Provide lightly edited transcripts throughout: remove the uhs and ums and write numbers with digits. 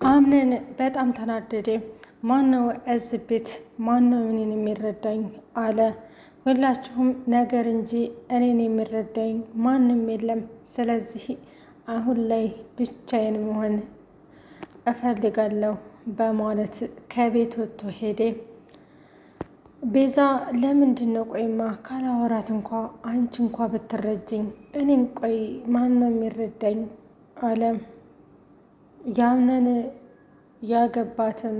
አምነን በጣም ተናደደ። ማነው እዚህ ቤት ማነው እኔን የሚረዳኝ አለ። ሁላችሁም ነገር እንጂ እኔን የሚረዳኝ ማንም የለም። ስለዚህ አሁን ላይ ብቻዬን መሆን እፈልጋለሁ በማለት ከቤት ወጥቶ ሄደ። ቤዛ ለምንድን ነው ቆይማ ካላወራት እንኳ አንቺ እንኳ ብትረጅኝ እኔን ቆይ ማን ነው የሚረዳኝ አለ። ያምነን ያገባትም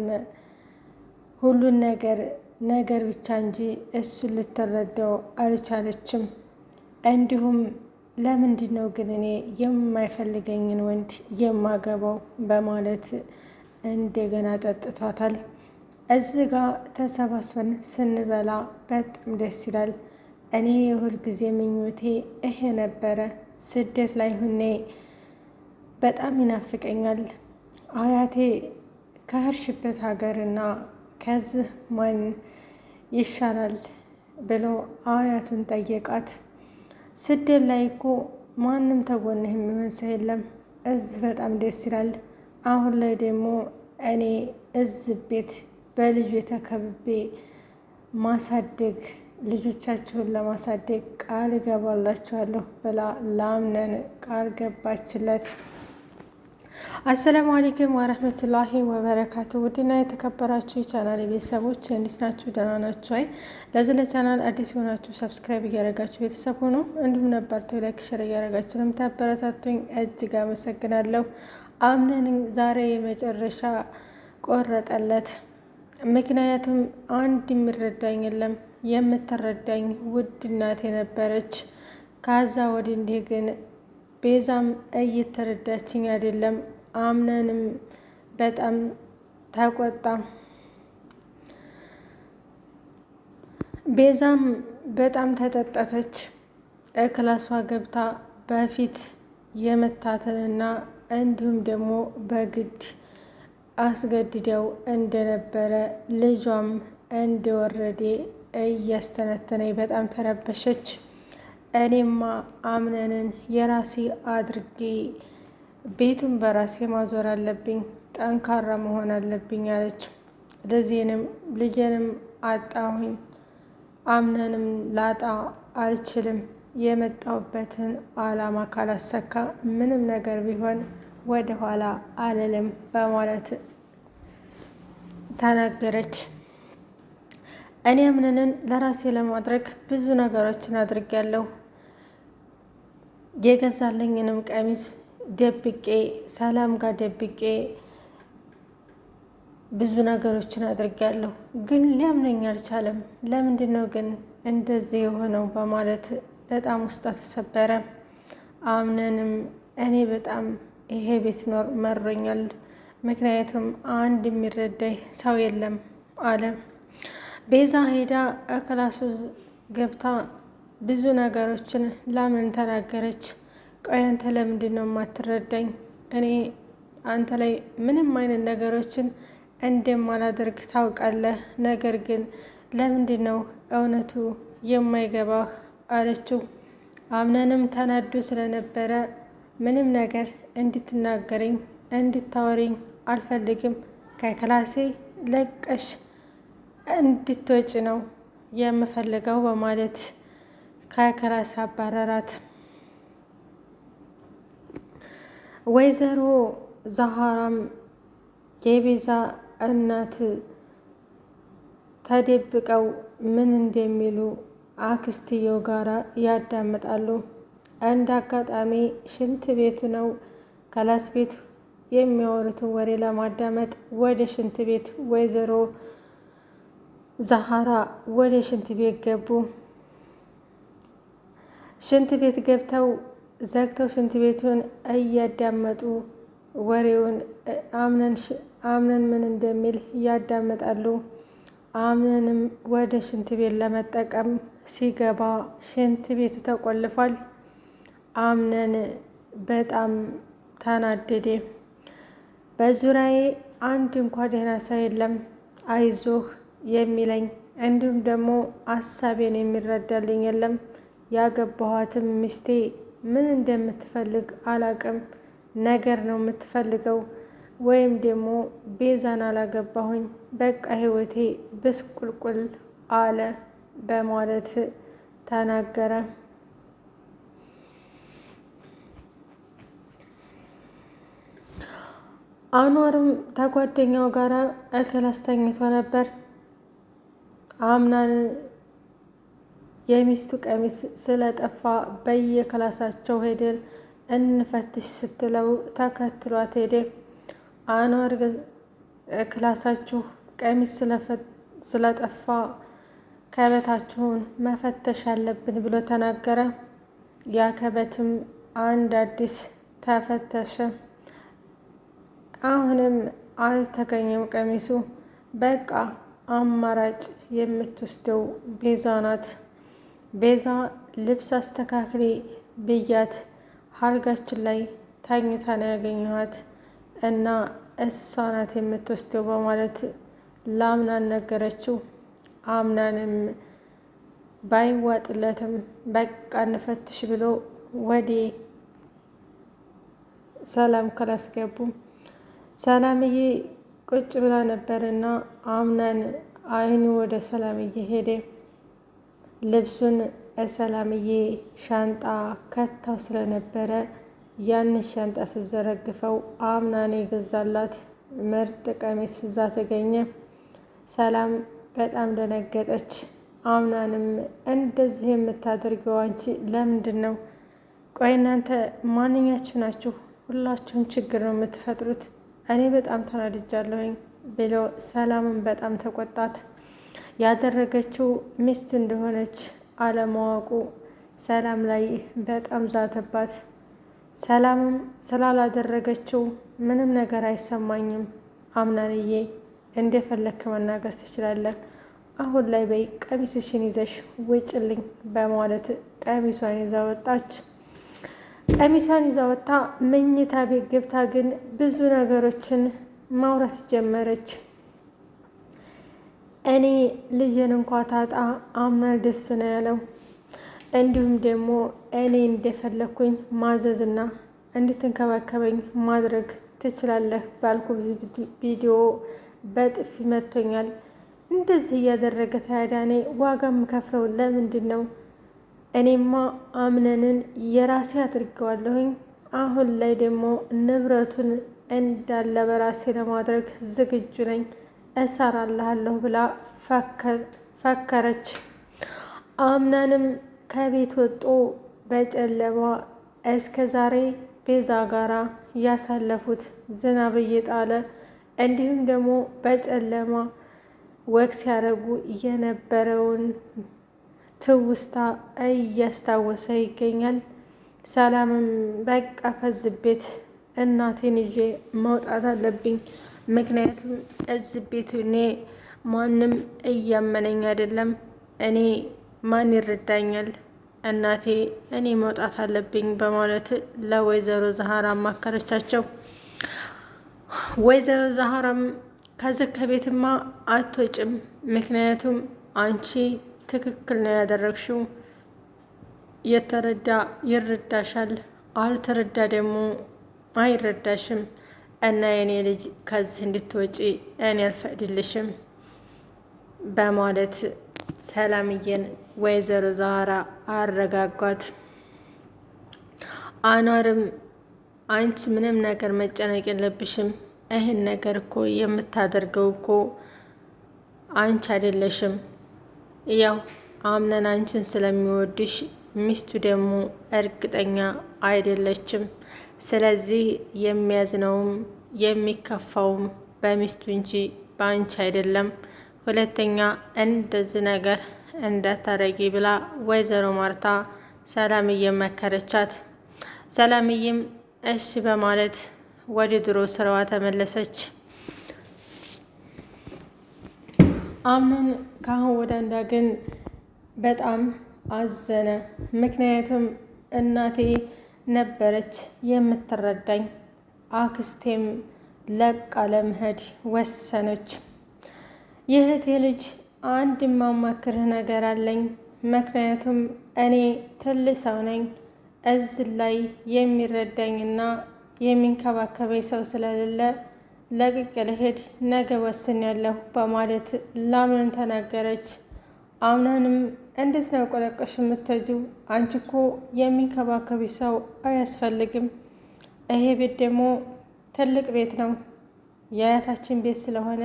ሁሉን ነገር ብቻ እንጂ እሱን ልትረዳው አልቻለችም። እንዲሁም ለምንድን ነው ግን እኔ የማይፈልገኝን ወንድ የማገባው በማለት እንደገና ጠጥቷታል። እዚህ ጋ ተሰባስበን ስንበላ በጣም ደስ ይላል። እኔ የሁል ጊዜ ምኞቴ ይሄ ነበረ። ስደት ላይ ሁኔ በጣም ይናፍቀኛል። አያቴ ከሄድሽበት ሀገርና ከዚህ ማን ይሻላል ብሎ አያቱን ጠየቃት። ስደት ላይ እኮ ማንም ተጎንህ የሚሆን ሰው የለም። እዚህ በጣም ደስ ይላል። አሁን ላይ ደግሞ እኔ እዚህ ቤት በልጁ የተከብቤ ማሳደግ ልጆቻችሁን ለማሳደግ ቃል እገባላችኋለሁ ብላ ለአምነን ቃል ገባችለት። አሰላሙ አለይኩም ወረህመቱላሂ ወበረካቱ። ውድና የተከበራችሁ የቻናል ቤተሰቦች እንዴት ናችሁ? ደህና ናችሁ? አይ ለዚህ ለቻናል አዲስ የሆናችሁ ሰብስክራይብ እያደረጋችሁ ቤተሰብ ሆኖ እንዲሁም ነባርተው ላይክ ሸር እያደረጋችሁ ለምታበረታቱኝ እጅግ አመሰግናለሁ። አምነን ዛሬ የመጨረሻ ቆረጠለት። ምክንያቱም አንድ የሚረዳኝ የለም። የምትረዳኝ ውድ እናቴ ነበረች። ካዛ ወዲህ እንዲህ ግን ቤዛም እየተረዳችኝ አይደለም። አምነንም በጣም ተቆጣ። ቤዛም በጣም ተጠጠተች። ክላሷ ገብታ በፊት የመታተንና እንዲሁም ደግሞ በግድ አስገድደው እንደነበረ ልጇም እንደወረደ እያስተነተነኝ በጣም ተረበሸች። እኔማ አምነንን የራሴ አድርጌ ቤቱን በራሴ ማዞር አለብኝ፣ ጠንካራ መሆን አለብኝ አለች። ልጄንም አጣሁኝ፣ አምነንም ላጣ አልችልም። የመጣሁበትን አላማ ካላሰካ ምንም ነገር ቢሆን ወደ ኋላ አልልም በማለት ተናገረች። እኔ አምነንን ለራሴ ለማድረግ ብዙ ነገሮችን አድርጌያለሁ። የገዛልኝንም ቀሚስ ደብቄ ሰላም ጋር ደብቄ ብዙ ነገሮችን አድርጌያለሁ፣ ግን ሊያምነኝ አልቻለም። ለምንድን ነው ግን እንደዚህ የሆነው በማለት በጣም ውስጧ ተሰበረ። አምነንም እኔ በጣም ይሄ ቤት መሮኛል፣ ምክንያቱም አንድ የሚረዳኝ ሰው የለም አለ። ቤዛ ሄዳ ክላሱ ገብታ ብዙ ነገሮችን ለምን ተናገረች። ቆይ አንተ ለምንድን ነው የማትረዳኝ? እኔ አንተ ላይ ምንም አይነት ነገሮችን እንደማላደርግ ታውቃለህ። ነገር ግን ለምንድን ነው እውነቱ የማይገባህ አለችው። አምነንም ተናዶ ስለነበረ ምንም ነገር እንድትናገረኝ እንድታወሪኝ አልፈልግም፣ ከክላሴ ለቀሽ እንድትወጪ ነው የምፈልገው በማለት ከክላስ አባረራት። ወይዘሮ ዛሃራም የቤዛ እናት ተደብቀው ምን እንደሚሉ አክስትየው ጋራ ያዳምጣሉ። እንደ አጋጣሚ ሽንት ቤቱ ነው። ክላስ ቤት የሚያወሩትን ወሬ ለማዳመጥ ወደ ሽንት ቤት ወይዘሮ ዛሃራ ወደ ሽንት ቤት ገቡ። ሽንት ቤት ገብተው ዘግተው ሽንት ቤቱን እያዳመጡ ወሬውን አምነን ምን እንደሚል ያዳምጣሉ። አምነንም ወደ ሽንት ቤት ለመጠቀም ሲገባ ሽንት ቤቱ ተቆልፏል። አምነን በጣም ተናደደ። በዙሪያዬ አንድ እንኳ ደህና ሰው የለም አይዞህ የሚለኝ እንዲሁም ደግሞ ሀሳቤን የሚረዳልኝ የለም። ያገባኋትም ሚስቴ ምን እንደምትፈልግ አላቅም ነገር ነው የምትፈልገው። ወይም ደግሞ ቤዛን አላገባሁኝ በቃ ህይወቴ ብስቁልቁል አለ በማለት ተናገረ። አኗርም ከጓደኛው ጋር ክላስ ተኝቶ ነበር። አምናን የሚስቱ ቀሚስ ስለጠፋ በየክላሳቸው ሄደን እንፈትሽ ስትለው ተከትሏት ሄደ። አኗር ክላሳችሁ ቀሚስ ስለጠፋ ከበታችሁን መፈተሽ አለብን ብሎ ተናገረ። ያ ከበትም አንድ አዲስ ተፈተሸ። አሁንም አልተገኘም ቀሚሱ። በቃ አማራጭ የምትወስደው ቤዛ ናት። ቤዛ ልብስ አስተካክሌ ብያት አልጋችን ላይ ተኝታ ነው ያገኘኋት እና እሷ ናት የምትወስደው በማለት ለአምናን ነገረችው። አምናንም ባይዋጥለትም በቃ እንፈትሽ ብሎ ወደ ሰላም ክላስ ገቡ። ሰላምዬ ቁጭ ብላ ነበርና አምናን አይኑ ወደ ሰላምዬ ሄደ። ልብሱን ሰላምዬ ሻንጣ ከታው ስለነበረ ያንን ሻንጣ ስትዘረግፈው አምናን የገዛላት ምርጥ ቀሚስ እዛ ተገኘ። ሰላም በጣም ደነገጠች። አምናንም እንደዚህ የምታደርገው አንቺ ለምንድን ነው? ቆይ እናንተ ማንኛችሁ ናችሁ? ሁላችሁም ችግር ነው የምትፈጥሩት። እኔ በጣም ተናድጃለሁኝ ብሎ ሰላምን በጣም ተቆጣት። ያደረገችው ሚስቱ እንደሆነች አለማወቁ ሰላም ላይ በጣም ዛተባት። ሰላምም ስላላደረገችው ምንም ነገር አይሰማኝም፣ አምናንዬ እንደፈለክ መናገር ትችላለህ፣ አሁን ላይ በይ ቀሚስሽን ይዘሽ ውጭልኝ በማለት ቀሚሷን ይዛ ወጣች። ቀሚሷን ይዛ ወጣ መኝታ ቤት ገብታ ግን ብዙ ነገሮችን ማውራት ጀመረች። እኔ ልጄን እንኳ ታጣ አምናን ደስ ነው ያለው። እንዲሁም ደግሞ እኔ እንደፈለኩኝ ማዘዝና እንድትንከባከበኝ ማድረግ ትችላለህ ባልኩ ቪዲዮ በጥፊ መቶኛል። እንደዚህ እያደረገ ታዲያ እኔ ዋጋ የምከፍለው ለምንድን ነው? እኔማ አምነንን የራሴ አድርገዋለሁኝ። አሁን ላይ ደግሞ ንብረቱን እንዳለ በራሴ ለማድረግ ዝግጁ ነኝ፣ እሰራልሃለሁ ብላ ፈከረች። አምናንም ከቤት ወጦ በጨለማ እስከ ዛሬ ቤዛ ጋራ ያሳለፉት ዝናብ እየጣለ እንዲሁም ደግሞ በጨለማ ወግ ሲያደርጉ የነበረውን ትውስታ እያስታወሰ ይገኛል። ሰላምም በቃ ከዚህ ቤት እናቴን ይዤ መውጣት አለብኝ፣ ምክንያቱም እዚህ ቤት እኔ ማንም እያመነኝ አይደለም፣ እኔ ማን ይረዳኛል? እናቴ እኔ መውጣት አለብኝ በማለት ለወይዘሮ ዛሃራ አማከረቻቸው። ወይዘሮ ዛሃራም ከዚህ ከቤትማ አትወጭም፣ ምክንያቱም አንቺ ትክክል ነው ያደረግሽው፣ የተረዳ ይረዳሻል፣ አልተረዳ ደግሞ አይረዳሽም እና የኔ ልጅ ከዚህ እንድትወጪ እኔ አልፈቅድልሽም በማለት ሰላምዬን ወይዘሮ ዛሃራ አረጋጓት። አኗርም አንቺ ምንም ነገር መጨነቅ የለብሽም፣ ይህን ነገር እኮ የምታደርገው እኮ አንቺ አይደለሽም፣ ያው አምነን አንቺን ስለሚወድሽ ሚስቱ ደግሞ እርግጠኛ አይደለችም። ስለዚህ የሚያዝነውም የሚከፋውም በሚስቱ እንጂ በአንቺ አይደለም። ሁለተኛ እንደዚህ ነገር እንዳታረጊ ብላ ወይዘሮ ማርታ ሰላምዬን መከረቻት። ሰላምዬም እሺ በማለት ወደ ድሮ ስራዋ ተመለሰች። አምነን ካሁን ወደ አንዳ ግን በጣም አዘነ። ምክንያቱም እናቴ ነበረች የምትረዳኝ፣ አክስቴም ለቃ ለመሄድ ወሰነች። የእህቴ ልጅ አንድ የማማክርህ ነገር አለኝ፣ ምክንያቱም እኔ ትልቅ ሰው ነኝ፣ እዚህ ላይ የሚረዳኝና የሚንከባከበኝ ሰው ስለሌለ ለቅቄ ልሄድ ነገ ወስኛለሁ በማለት ለአምነን ተናገረች። አምነንም እንዴት ነው ቆለቆሽ የምትሄጂው? አንቺ እኮ የሚንከባከቢ ሰው አያስፈልግም። ይሄ ቤት ደግሞ ትልቅ ቤት ነው፣ የአያታችን ቤት ስለሆነ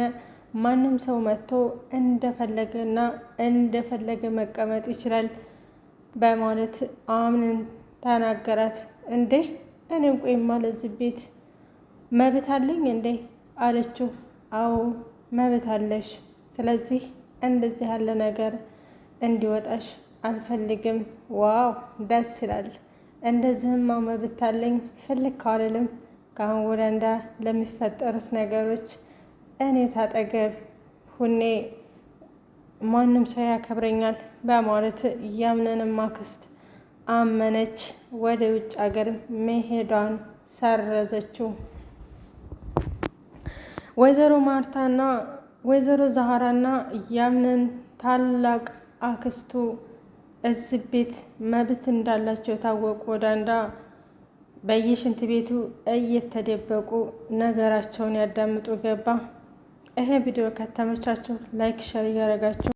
ማንም ሰው መጥቶ እንደፈለገና እንደፈለገ መቀመጥ ይችላል በማለት አምነን ተናገራት። እንዴ እኔም ቆይማ ለዚህ ቤት መብት አለኝ እንዴ አለችው። አዎ መብት አለሽ፣ ስለዚህ እንደዚህ ያለ ነገር እንዲወጣሽ አልፈልግም። ዋው ደስ ይላል። እንደዚህማ መብት አለኝ ፍልክ አልልም። ከአሁን ወዲያ ለሚፈጠሩት ነገሮች እኔ ታጠገብ ሁኔ ማንም ሰው ያከብረኛል በማለት ያምነንም አክስት አመነች። ወደ ውጭ ሀገር መሄዷን ሰረዘችው። ወይዘሮ ማርታና ወይዘሮ ዛህራና ያምነን ታላቅ አክስቱ እዚህ ቤት መብት እንዳላቸው የታወቁ ወዳንዳ በየሽንት ቤቱ እየተደበቁ ነገራቸውን ያዳምጡ ገባ። ይሄ ቪዲዮ ከተመቻችሁ ላይክ ሸር እያደረጋችሁ